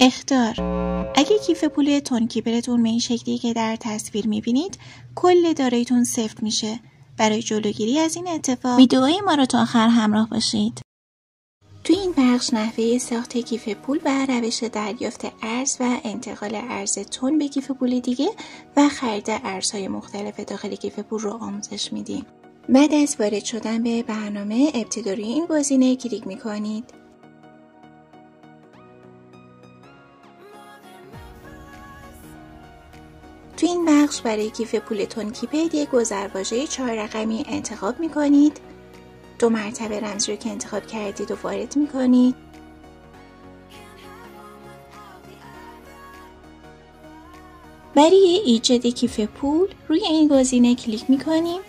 اخطار: اگه کیف پول تونکیپرتون به این شکلی که در تصویر میبینید کل داراییتون صفر میشه. برای جلوگیری از این اتفاق ویدئوی ما رو تا آخر همراه باشید. توی این بخش نحوه ساخت کیف پول و روش دریافت ارز و انتقال ارز تون به کیف پول دیگه و خرید ارزهای مختلف داخل کیف پول رو آموزش میدیم. بعد از وارد شدن به برنامه ابتدا روی این گزینه کلیک میکنید. توی این بخش برای کیف پول تونکیپر یک گذرواژه 4 رقمی انتخاب میکنید. 2 مرتبه رمزی رو که انتخاب کردید و وارد میکنید. برای ایجاد کیف پول روی این گزینه کلیک میکنیم.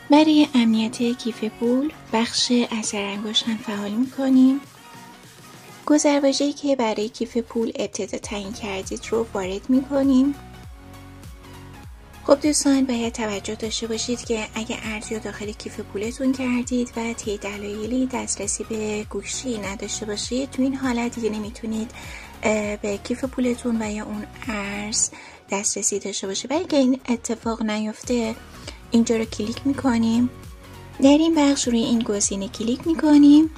برای امنیت کیف پول بخش اثر انگشتن فعال میکنیم. گذرواژه‌ای که برای کیف پول ابتدا تعیین کردید رو وارد میکنیم. خب دوستان، باید توجه داشته باشید که اگه ارزی رو داخل کیف پولتون کردید و طی دلایلی دسترسی به گوشی نداشته باشید، تو این حالت دیگه نمیتونید به کیف پولتون و یا اون ارز دسترسی داشته باشید. برای اینکه این اتفاق نیفته اینجا رو کلیک میکنیم. در این بخش روی این گزینه کلیک میکنیم.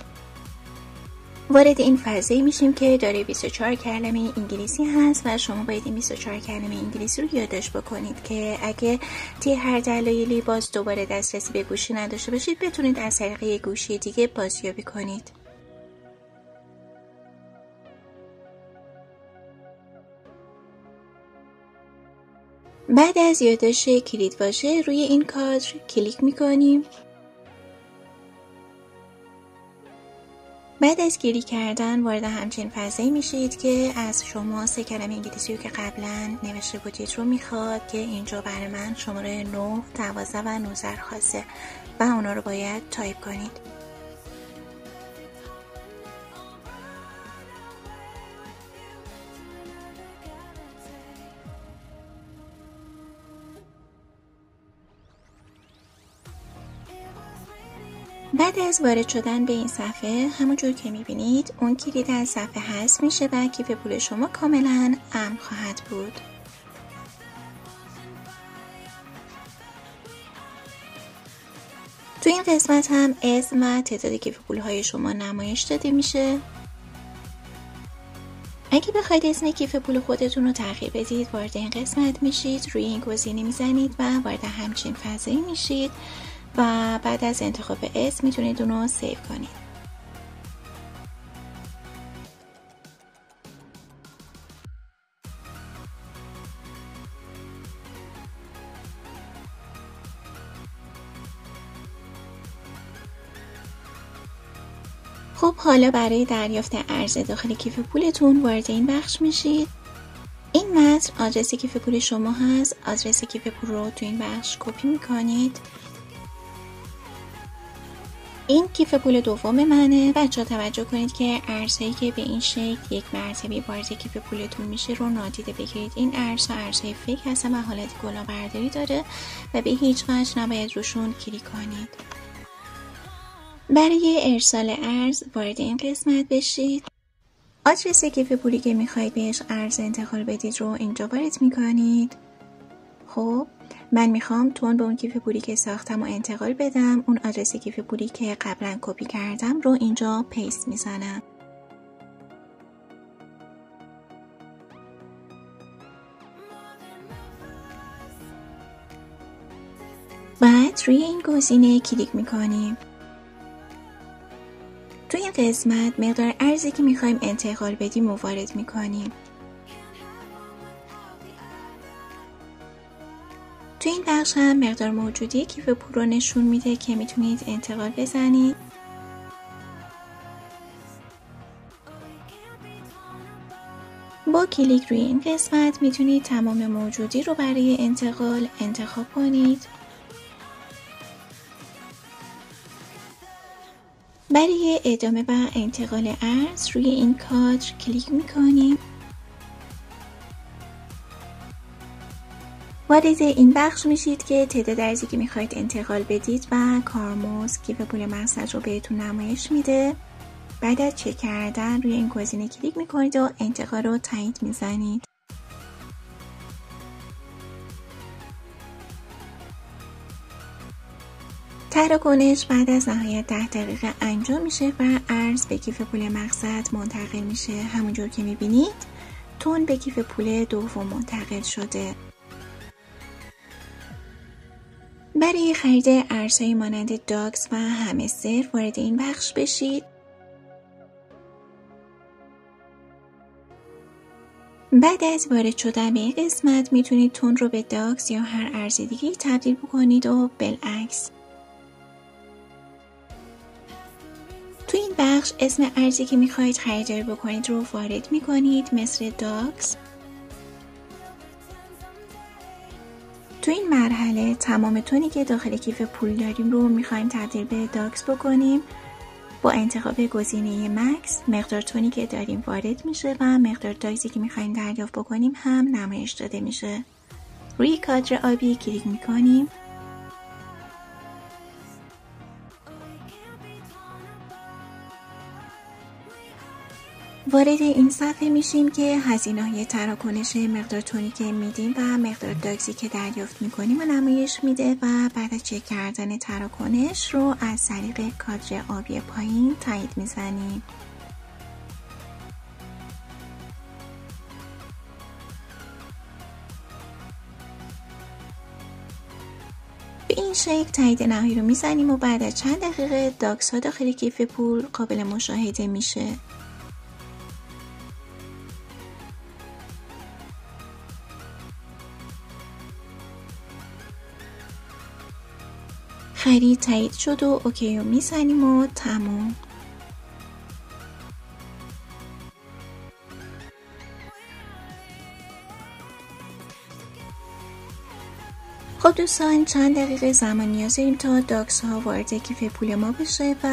وارد این فضایی میشیم که داره 24 کلمه انگلیسی هست و شما باید این 24 کلمه انگلیسی رو یادداشت بکنید که اگه طی هر دلایلی باز دوباره دسترسی به گوشی نداشته باشید بتونید از طریق گوشی دیگه بازیابی کنید. بعد از یادداشت کلیدواژه روی این کادر کلیک میکنیم. بعد از کلیک کردن وارد همچین فضایی میشید که از شما 3 کلمه انگلیسی رو که قبلا نوشته بودید رو میخواد که اینجا برای من شماره 9، 12 و 19 خواسته و اونا رو باید تایپ کنید. بعد از وارد شدن به این صفحه همونجور که میبینید اون کلید از صفحه حذف میشه و کیف پول شما کاملا امن خواهد بود. تو این قسمت هم اسم و تعداد کیف پول های شما نمایش داده میشه. اگه بخواید اسم کیف پول خودتون رو تغییر بدید وارد این قسمت میشید، روی این گزینه میزنید و وارد همچین فضایی میشید و بعد از انتخاب اسم میتونید اون رو سیو کنید. خب حالا برای دریافت ارز داخل کیف پولتون وارد این بخش میشید. این متن آدرس کیف پول شما هست. آدرس کیف پول رو تو این بخش کپی میکنید. این کیف پول دوم منه. بچه‌ها توجه کنید که ارزهایی که به این شکل یک مرتبه وارد کیف پولتون میشه رو نادیده بگیرید. این ارزها ارزهای فیک هستن و حالت کلاهبرداری داره و به هیچ وجه نباید روشون کلیک کنید. برای ارسال ارز وارد این قسمت بشید. آدرس کیف پولی که میخواید بهش ارز انتقال بدید رو اینجا وارد میکنید. خب من میخوام تون به اون کیف پولی که ساختم و انتقال بدم. اون آدرس کیف پولی که قبلا کپی کردم رو اینجا پیست میزنم. بعد روی این گزینه کلیک میکنیم. توی این قسمت مقدار ارزی که میخوایم انتقال بدیم رو وارد میکنیم. توی این بخش هم مقدار موجودی کیف پول رو نشون میده که میتونید انتقال بزنید. با کلیک روی این قسمت میتونید تمام موجودی رو برای انتقال انتخاب کنید. برای ادامه و انتقال ارز روی این کادر کلیک میکنیم. وارد این بخش میشید که تعداد ارزی که میخواید انتقال بدید و کارمزد کیف پول مقصد رو بهتون نمایش میده. بعد از چک کردن روی این گزینه کلیک میکنید و انتقال رو تایید میزنید. تراکنش بعد از نهایت 10 دقیقه انجام میشه و ارز به کیف پول مقصد منتقل میشه. همونجور که میبینید تون به کیف پول دوم منتقل شده. برای خرید ارزهای مانند داگز و همستر وارد این بخش بشید. بعد از وارد شدن به این قسمت میتونید تون رو به داگز یا هر ارز دیگه تبدیل بکنید و بالعکس. تو این بخش اسم ارزی که میخواهید خریداری بکنید رو وارد میکنید، مثل داگز. تو این مرحله تمام تونی که داخل کیف پول داریم رو میخوایم تبدیل به داگز بکنیم. با انتخاب گزینه مکس مقدار تونی که داریم وارد میشه و مقدار داگزی که میخوایم دریافت بکنیم هم نمایش داده میشه. روی کادر آبی کلیک میکنیم. وارد این صفحه میشیم که هزینه‌های تراکنش مقدار تونی که میدیم و مقدار داگزی که دریافت میکنیم و نمایش میده و بعد از چک کردن تراکنش رو از طریق کادر آبی پایین تایید میزنیم. به این شکل تایید نهایی رو میزنیم و بعد از چند دقیقه داگز ها داخل کیف پول قابل مشاهده میشه. خرید تایید شد و اوکی رو میزنیم و تمام. خب دوستان، چند دقیقه زمان نیاز داریم تا داگز ها وارد کیف پول ما بشه و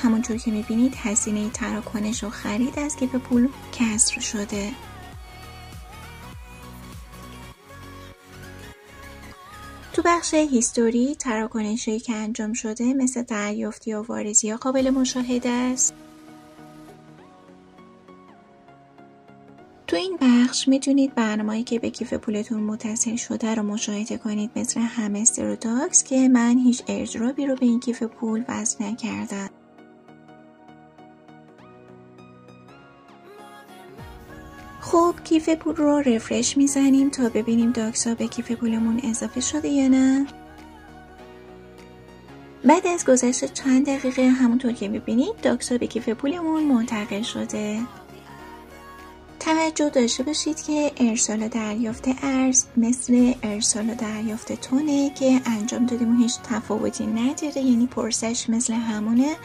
همونطور که میبینید هزینه تراکنش و خرید از کیف پول کسر شده. تو بخش هیستوری تراکنشی که انجام شده مثل دریافتی و واریزی ها قابل مشاهده است. تو این بخش میتونید برنامه‌ای که به کیف پولتون متصل شده رو مشاهده کنید، مثل همستر و داگز که من هیچ ایردراپی رو به این کیف پول وصل نکردم. خب کیف پول رو رفرش میزنیم تا ببینیم داگز ها به کیف پولمون اضافه شده یا نه. بعد از گذشت چند دقیقه همونطور که میبینید داگز ها به کیف پولمون منتقل شده. توجه داشته باشید که ارسال و دریافت ارز مثل ارسال و دریافت تونه که انجام دادیم و هیچ تفاوتی نداره، یعنی پرسش مثل همونه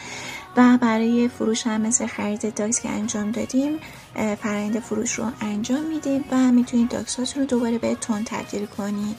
و برای فروش هم مثل خرید داگز که انجام دادیم فرآیند فروش رو انجام میدیم و میتونید داگز هاتون رو دوباره به تون تبدیل کنید.